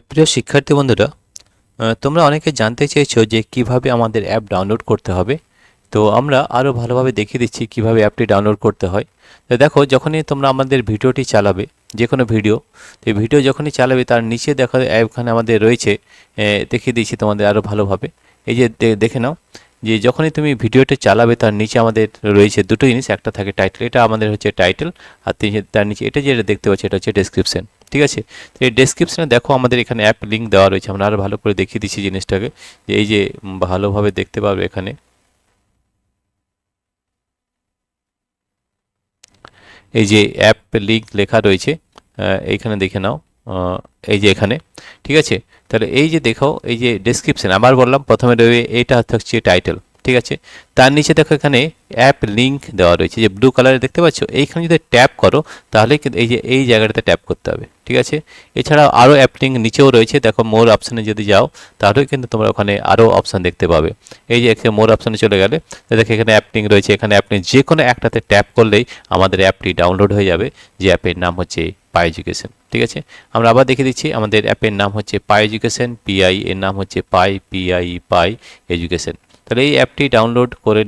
প্রিয় শিক্ষার্থী বন্ধুরা, তোমরা অনেকে জানতে চেয়েছো যে কিভাবে আমাদের অ্যাপ ডাউনলোড করতে হবে। তো আমরা আরও ভালোভাবে দেখিয়ে দিচ্ছি কিভাবে অ্যাপটি ডাউনলোড করতে হয়। তো দেখো, যখনই তোমরা আমাদের ভিডিওটি চালাবে, যে কোনো ভিডিও, তো এই ভিডিও যখনই চালাবে তার নিচে দেখো এখানে আমাদের রয়েছে, দেখিয়ে দিচ্ছি তোমাদের আরও ভালোভাবে। এই যে দেখে নাও যে যখনই তুমি ভিডিওটি চালাবে তার নিচে আমাদের রয়েছে দুটো জিনিস, একটা থাকে টাইটেল, এটা আমাদের হচ্ছে টাইটেল, আর তার নিচে এটা যেটা দেখতে পাচ্ছি এটা হচ্ছে ডেসক্রিপশন। ঠিক আছে, তো এই ডেসক্রিপশনে দেখো আমাদের এখানে অ্যাপ লিঙ্ক দেওয়া রয়েছে। আমরা আরও ভালো করে দেখিয়ে দিচ্ছি জিনিসটাকে, যে এই যে ভালোভাবে দেখতে পারবে এখানে এই যে অ্যাপ লিঙ্ক লেখা রয়েছে, এইখানে দেখে নাও, এই যে এখানে। ঠিক আছে, তাহলে এই যে দেখো এই যে ডেসক্রিপশন, আবার বললাম প্রথমে রয়েছে এটা হচ্ছে টাইটেল। ঠিক আছে, তার নিচে দেখো এখানে অ্যাপ লিঙ্ক দেওয়া রয়েছে, যে ব্লু কালারে দেখতে পাচ্ছ, এইখানে যদি ট্যাপ করো তাহলে কিন্তু এই যে এই জায়গাটাতে ট্যাপ করতে হবে। ঠিক আছে, এছাড়াও আরও অ্যাপ লিঙ্ক নিচেও রয়েছে, দেখো মোর অপশানে যদি যাও তাহলে কিন্তু তোমরা ওখানে আরও অপশান দেখতে পাবে। এই যে এখানে মোর অপশানে চলে গেলে দেখো এখানে অ্যাপ লিঙ্ক রয়েছে, এখানে আপনি যে কোনো একটাতে ট্যাপ করলেই আমাদের অ্যাপটি ডাউনলোড হয়ে যাবে, যে অ্যাপের নাম হচ্ছে পাই এডুকেশন। ঠিক আছে, আমরা আবার দেখে দিচ্ছি, আমাদের অ্যাপের নাম হচ্ছে পাই এডুকেশন, পিআই এর নাম হচ্ছে পাই, পিআই পাই এডুকেশন। তাহলে এই অ্যাপটি ডাউনলোড করে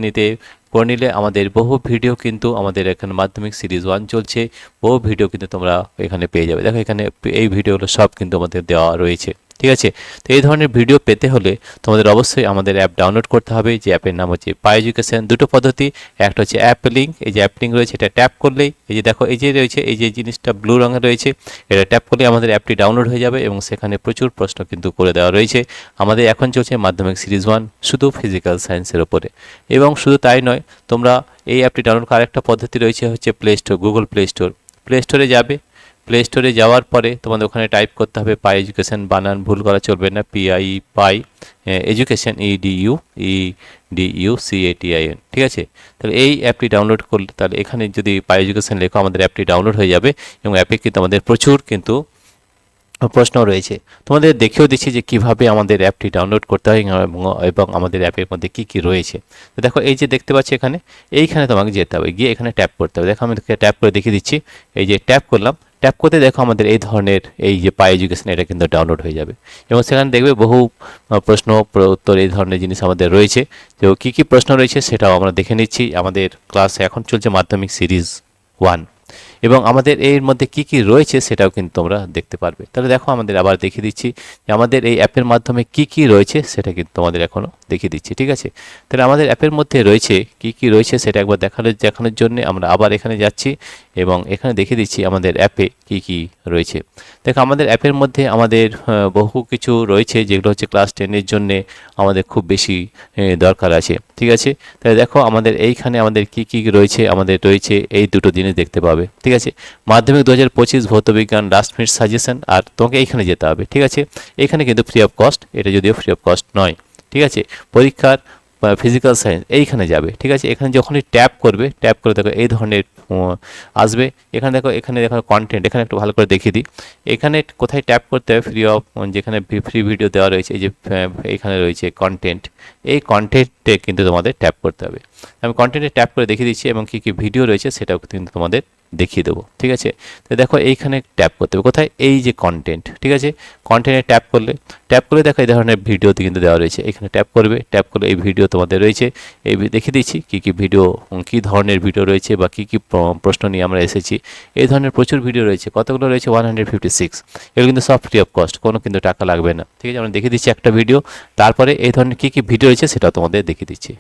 নিলে আমাদের বহু ভিডিও কিন্তু আমাদের এখানে মাধ্যমিক সিরিজ 1 চলছে, বহু ভিডিও কিন্তু তোমরা এখানে পেয়ে যাবে। দেখো এখানে এই ভিডিওগুলো সব কিন্তু আমাদের দেওয়া রয়েছে। ঠিক আছে, তো এই ধরনের ভিডিও পেতে হলে তোমাদের অবশ্যই আমাদের অ্যাপ ডাউনলোড করতে হবে, যে অ্যাপের নাম হচ্ছে পাই এডুকেশন। দুটো পদ্ধতি, একটা হচ্ছে অ্যাপ লিঙ্ক, এই যে অ্যাপ লিঙ্ক রয়েছে এটা ট্যাপ করলেই এই যে দেখো এই যে রয়েছে এই যে জিনিসটা ব্লু রঙের রয়েছে, এটা ট্যাপ করলে আমাদের অ্যাপটি ডাউনলোড হয়ে যাবে, এবং সেখানে প্রচুর প্রশ্ন কিন্তু করে দেওয়া রয়েছে। আমাদের এখন চলছে মাধ্যমিক সিরিজ 1 শুধু ফিজিক্যাল সায়েন্সের ওপরে। এবং শুধু তাই নয়, তোমরা এই অ্যাপটি ডাউনলোড করার একটা পদ্ধতি রয়েছে হচ্ছে play store, Google play store. Play স্টোরে যাবে, প্লে স্টোরে যাওয়ার পরে তোমাদের ওখানে টাইপ করতে হবে পাই এডুকেশন, বানান ভুল করা চলবে না, পিআই পাই এডুকেশন, EDUCATIN। ঠিক আছে, তাহলে এই অ্যাপটি ডাউনলোড করলে তাহলে এখানে যদি পাই এডুকেশন লেখো আমাদের অ্যাপটি ডাউনলোড হয়ে যাবে, এবং অ্যাপে কিন্তু আমাদের প্রচুর কিন্তু প্রশ্ন রয়েছে। তোমাদের দেখিয়েও দিচ্ছি যে কিভাবে আমাদের অ্যাপটি ডাউনলোড করতে হয়, এবং আমাদের অ্যাপের মধ্যে কি কি রয়েছে। তো দেখো এই যে দেখতে পাচ্ছি এখানে, এইখানে তোমাকে যেতে হবে, গিয়ে এখানে ট্যাপ করতে হবে। দেখো আমি ট্যাপ করে দেখিয়ে দিচ্ছি, এই যে ট্যাপ করলাম, ট্যাপ করতে দেখো আমাদের এই ধরনের এই যে পাই এডুকেশন এটা কিন্তু ডাউনলোড হয়ে যাবে, এবং সেখানে দেখবে বহু প্রশ্ন উত্তর এই ধরনের জিনিস আমাদের রয়েছে। তো কী কী প্রশ্ন রয়েছে সেটাও আমরা দেখে নিচ্ছি। আমাদের ক্লাস এখন চলছে মাধ্যমিক সিরিজ 1, এবং আমাদের এর মধ্যে কি কি রয়েছে সেটাও কিন্তু তোমরা দেখতে পারবে। তাহলে দেখো আমাদের আবার দেখিয়ে দিচ্ছি যে আমাদের এই অ্যাপের মাধ্যমে কি কি রয়েছে সেটা কিন্তু তোমাদের এখনও দেখিয়ে দিচ্ছি। ঠিক আছে, তাহলে আমাদের অ্যাপের মধ্যে রয়েছে কি কি রয়েছে সেটা একবার দেখানোর জন্য আমরা আবার এখানে যাচ্ছি, এবং এখানে দেখিয়ে দিচ্ছি আমাদের অ্যাপে কি কি রয়েছে। দেখো আমাদের অ্যাপের মধ্যে আমাদের বহু কিছু রয়েছে, যেগুলো হচ্ছে ক্লাস 10-এর জন্যে আমাদের খুব বেশি দরকার আছে। ঠিক আছে, তাহলে দেখো আমাদের এইখানে আমাদের কি কি রয়েছে, আমাদের রয়েছে এই দুটো জিনিস দেখতে পাবে। ঠিক আছে, মাধ্যমিক 2025 ভৌতবিজ্ঞান লাস্ট মিনিট সাজেশন, আর তোমাকে এইখানে যেতে হবে। ঠিক আছে, এখানে কিন্তু ফ্রি অফ কস্ট, এটা যদিও ফ্রি অফ কস্ট নয়। ঠিক আছে, পরীক্ষার ফিজিক্যাল সায়েন্স এইখানে যাবে। ঠিক আছে, এখানে যখনই ট্যাপ করবে, ট্যাপ করে দেখো এই ধরনের আসবে। এখানে দেখো, এখানে দেখো কন্টেন্ট, এখানে একটু ভালো করে দেখিয়ে দিই। এখানে কোথায় ট্যাপ করতে হবে, ফ্রি অফ, যেখানে ফ্রি ভিডিও দেওয়া রয়েছে, এই যে এখানে রয়েছে কন্টেন্ট, এই কন্টেন্টে কিন্তু তোমাদের ট্যাপ করতে হবে। আমি কন্টেন্টে ট্যাপ করে দেখিয়ে দিচ্ছি, এবং কী কী ভিডিও রয়েছে সেটাও কিন্তু তোমাদের দেখিয়ে দেবো। ঠিক আছে, তো দেখো এইখানে ট্যাপ করতে হবে কোথায়, এই যে কন্টেন্ট। ঠিক আছে, কন্টেন্টে ট্যাপ করলে দেখো এই ধরনের ভিডিওতে কিন্তু দেওয়া রয়েছে, এখানে ট্যাপ করবে, ট্যাপ করলে এই ভিডিও তোমাদের রয়েছে। এই দেখিয়ে দিচ্ছি কী কী ভিডিও, কী ধরনের ভিডিও রয়েছে, বা কী কী প্রশ্ন নিয়ে আমরা এসেছি। এই ধরনের প্রচুর ভিডিও রয়েছে, কতগুলো রয়েছে 156। এগুলো কিন্তু সব ফ্রি অফ কস্ট, কোনো কিন্তু টাকা লাগবে না। ঠিক আছে, আমরা দেখিয়ে দিচ্ছি একটা ভিডিও, তারপরে এই ধরনের কী কী ভিডিও রয়েছে সেটাও তোমাদের দেখিয়ে দিচ্ছি।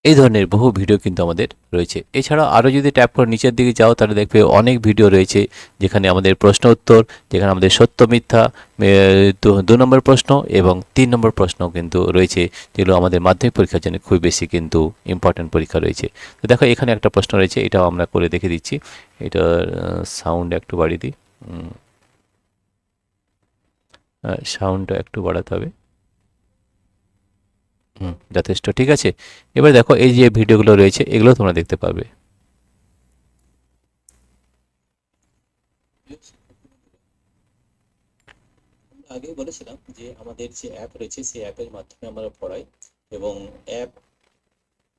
এই ধরনের বহু ভিডিও কিন্তু আমাদের রয়েছে। এছাড়া আরও যদি ট্যাপ করে নিচের দিকে যাও তাহলে দেখবে অনেক ভিডিও রয়েছে যেখানে আমাদের প্রশ্ন উত্তর, যেখানে আমাদের সত্য মিথ্যা, 2 নম্বর প্রশ্ন এবং 3 নম্বর প্রশ্ন কিন্তু রয়েছে, যেগুলো আমাদের মাধ্যমিক পরীক্ষার জন্য খুব বেশি কিন্তু ইম্পর্ট্যান্ট পরীক্ষা রয়েছে। তো দেখো এখানে একটা প্রশ্ন রয়েছে, এটাও আমরা করে দেখে দিচ্ছি। এটার সাউন্ড একটু বাড়িয়ে দিই, সাউন্ডটা একটু বাড়াতে হবে। যথেষ্ট, ঠিক আছে। এবার দেখো এই যে ভিডিওগুলো রয়েছে এগুলো তোমরা দেখতে পারবে। আগেই বলেছিলাম যে আমাদের যে অ্যাপ রয়েছে সেই অ্যাপের মাধ্যমে আমরা পড়াই, এবং অ্যাপ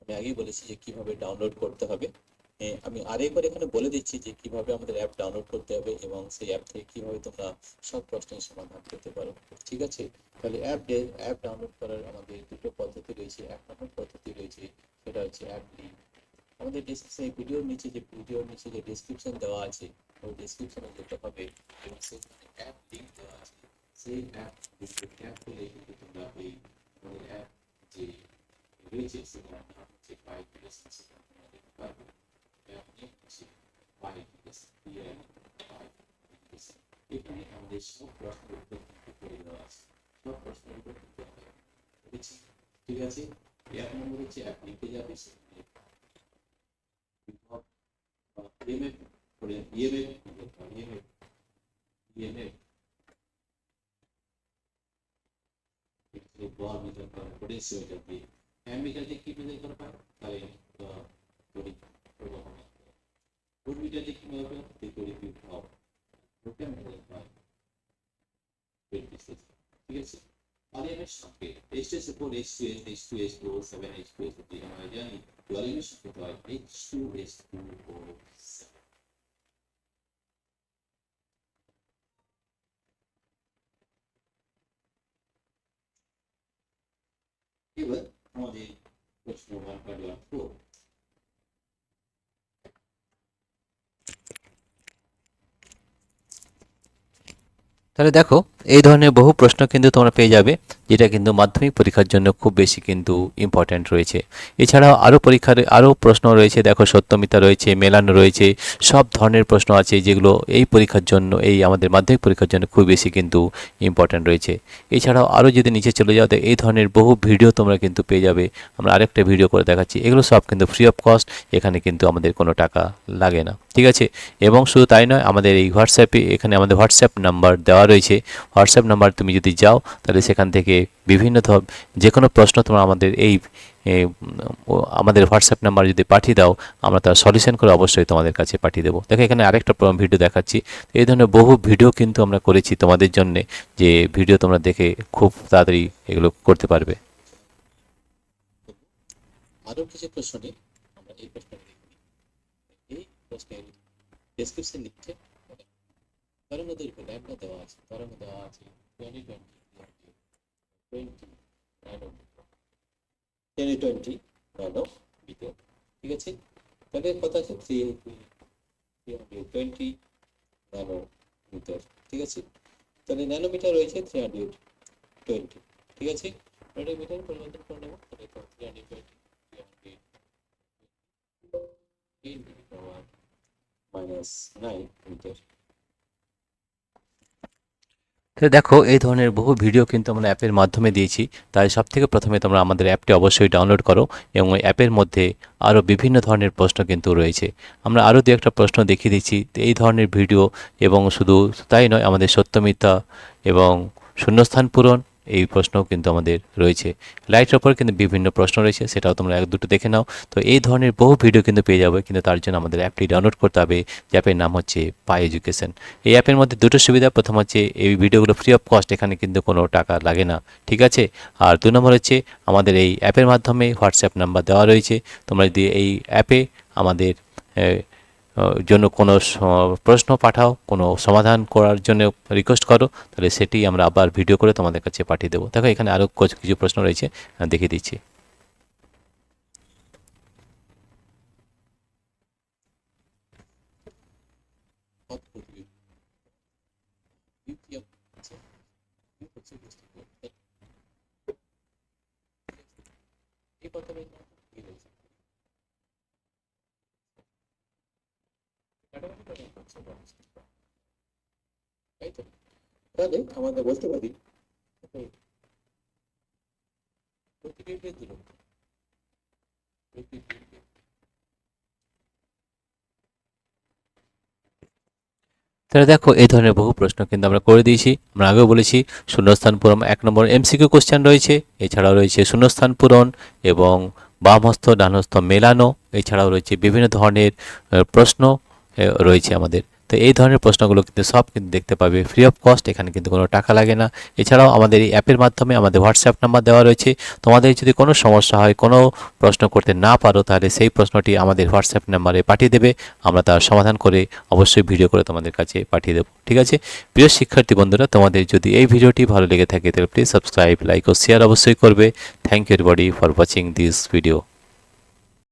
আমি আগেই বলেছি যে কিভাবে ডাউনলোড করতে হবে। আমি আরেকবার এখানে বলে দিচ্ছি যে কিভাবে আমাদের অ্যাপ ডাউনলোড করতে হবে এবং সেই অ্যাপ থেকে কিভাবে তোমরা সব প্রশ্নের সমাধান পেতে পারো। ঠিক আছে, তাহলে অ্যাপ ডাউনলোড করার আমাদের দুটো পদ্ধতি রয়েছে। 1 নম্বর পদ্ধতি রয়েছে, সেটা হচ্ছে অ্যাপ লিঙ্ক। আমাদের এই ভিডিওর নিচে যে ডেসক্রিপশন দেওয়া আছে, ওই ডেসক্রিপশনে যেতে হবে এবং সেখানে অ্যাপ লিঙ্ক দেওয়া আছে। সেই অ্যাপ খুলে কিন্তু তোমরা এই আমাদের অ্যাপ যে রয়েছে সেখানে নাম হচ্ছে ফাইভ লেসন্স, তোমরা দেখতে পারবে অ্যাপ নেম হচ্ছে ফাইভ লেসন্স, এখানে আমাদের সব প্রশ্নের উত্তর কিন্তু করে দেওয়া আছে, সব প্রশ্নের উত্তর দিতে হবে। বুঝেছি? ঠিক আছে, 1 নম্বর হচ্ছে অ্যাপ লিখে যাবে, সেখানে ইএমএফ করে ইএমএফ বল মিটার পোটেনশিওমিটার দিয়ে অ্যামিটার দিয়ে কি মেজার করা হয়, কারেন্ট বা তড়িৎ প্রবাহ। ভোল্টমিটার দিয়ে কি মেজার করা হয়, তড়িৎ বিভব। ভোল্টমিটার মেজার হয় ভোল্টেজ। ঠিক আছে, আরএমএস সংকেত H2SO4 H2S H2S4 7 H2SO3 আমরা জানি আরএমএস সংকেত হয় H2S2O7। এবার আমাদের প্রশ্ন 1.14। তাহলে দেখো এই ধরনের বহু প্রশ্ন কিন্তু তোমরা পেয়ে যাবে, যেটা কিন্তু মাধ্যমিক পরীক্ষার জন্য খুব বেশি কিন্তু ইম্পর্ট্যান্ট রয়েছে। এছাড়াও আরও প্রশ্ন রয়েছে, দেখো সত্যমিতা রয়েছে, মেলানো রয়েছে, সব ধরনের প্রশ্ন আছে যেগুলো এই পরীক্ষার জন্য, এই আমাদের মাধ্যমিক পরীক্ষার জন্য খুব বেশি কিন্তু ইম্পর্ট্যান্ট রয়েছে। এছাড়াও আরও যদি নিচে চলে যাও তো এই ধরনের বহু ভিডিও তোমরা কিন্তু পেয়ে যাবে। আমরা আরেকটা ভিডিও করে দেখাচ্ছি, এগুলো সব কিন্তু ফ্রি অফ কস্ট, এখানে কিন্তু আমাদের কোনো টাকা লাগে না। ঠিক আছে, এবং শুধু তাই নয়, আমাদের এই হোয়াটসঅ্যাপে এখানে আমাদের হোয়াটসঅ্যাপ নাম্বার দেওয়া রয়েছে। হোয়াটসঅ্যাপ নাম্বার তুমি যদি যাও তাহলে সেখান থেকে বিভিন্ন যে কোনো প্রশ্ন তোমরা আমাদের আমাদের হোয়াটসঅ্যাপ নাম্বার যদি পাঠিয়ে দাও, আমরা তার সলিউশন করে অবশ্যই তোমাদের কাছে পাঠিয়ে দেবো। দেখো এখানে আরেকটা ভিডিও দেখাচ্ছি। এই ধরনের বহু ভিডিও কিন্তু আমরা করেছি তোমাদের জন্য, যে ভিডিও তোমরা দেখে খুব তাড়াতাড়ি এগুলো করতে পারবে। আরও কিছু প্রশ্ন নিয়ে আমরা এই প্রশ্ন এই প্রশ্নের ডেসক্রিপশন লিখছে তরঙ্গ দৈর্ঘ্য ল্যাম্বডা দেওয়া আছে, তরঙ্গ দেওয়া আছে 20 ন্যানো মিটার। ঠিক আছে, তাহলে কথা আছে 320 ন্যানো মিটার। ঠিক আছে, তাহলে ন্যানোমিটার রয়েছে 320। ঠিক আছে, মিটার পরিবর্তন করে নেব, তাহলে 320 মিটার। তো দেখো এই ধরনের বহু ভিডিও কিন্তু আমরা অ্যাপের মাধ্যমে দিয়েছি, তাই সবথেকে প্রথমে তোমরা আমাদের অ্যাপটি অবশ্যই ডাউনলোড করো, এবং ওই অ্যাপের মধ্যে আরও বিভিন্ন ধরনের প্রশ্ন কিন্তু রয়েছে। আমরা আরও দু একটা প্রশ্ন দেখিয়ে দিচ্ছি এই ধরনের ভিডিও, এবং শুধু তাই নয়, আমাদের সত্য মিথ্যা এবং শূন্যস্থান পূরণ এই প্রশ্নও কিন্তু আমাদের রয়েছে। লাইটের ওপর কিন্তু বিভিন্ন প্রশ্ন রয়েছে, সেটাও তোমরা এক দুটো দেখে নাও। তো এই ধরনের বহু ভিডিও কিন্তু পেয়ে যাবে, কিন্তু তার জন্য আমাদের অ্যাপটি ডাউনলোড করতে হবে, যে অ্যাপের নাম হচ্ছে পাই এডুকেশন। এই অ্যাপের মধ্যে দুটো সুবিধা, প্রথম হচ্ছে এই ভিডিওগুলো ফ্রি অফ কস্ট, এখানে কিন্তু কোনো টাকা লাগে না। ঠিক আছে, আর 2 নম্বর হচ্ছে আমাদের এই অ্যাপের মাধ্যমে হোয়াটসঅ্যাপ নাম্বার দেওয়া রয়েছে। তোমরা যদি এই অ্যাপে আমাদের জন্য কোনো প্রশ্ন পাঠাও, কোনো সমাধান করার জন্য রিকোয়েস্ট করো, তাহলে সেটি আমরা আবার ভিডিও করে তোমাদের কাছে পাঠিয়ে দেবো। দেখো এখানে আরও কিছু প্রশ্ন রয়েছে, দেখিয়ে দিচ্ছি। এই কথা তাই তো? তাহলে আমাদের বলতে পারি প্রতিবিম্বের দূরত্ব প্রতিবিম্বের তাহলে দেখো এই ধরনের বহু প্রশ্ন কিন্তু আমরা করে দিয়েছি। আমরা আগেও বলেছি শূন্যস্থান পূরণ 1 নম্বর এমসিকিউ কোশ্চেন রয়েছে, এছাড়াও রয়েছে শূন্যস্থান পূরণ এবং বাম হস্ত ডান হস্ত মেলানো, এছাড়াও রয়েছে বিভিন্ন ধরনের প্রশ্ন রয়েছে আমাদের। তো এই ধরনের প্রশ্নগুলো কিন্তু সব কিন্তু দেখতে পাবে ফ্রি অফ কস্ট, এখানে কিন্তু কোনো টাকা লাগে না। এছাড়াও আমাদের এই অ্যাপের মাধ্যমে আমাদের হোয়াটসঅ্যাপ নাম্বার দেওয়া রয়েছে। তোমাদের যদি কোনো সমস্যা হয়, কোনো প্রশ্ন করতে না পারো, তাহলে সেই প্রশ্নটি আমাদের হোয়াটসঅ্যাপ নাম্বারে পাঠিয়ে দেবে, আমরা তার সমাধান করে অবশ্যই ভিডিও করে তোমাদের কাছে পাঠিয়ে দেবো। ঠিক আছে প্রিয় শিক্ষার্থী বন্ধুরা, তোমাদের যদি এই ভিডিওটি ভালো লেগে থাকে তাহলে প্লিজ সাবস্ক্রাইব, লাইক ও শেয়ার অবশ্যই করবে। Thank you everybody for watching this video.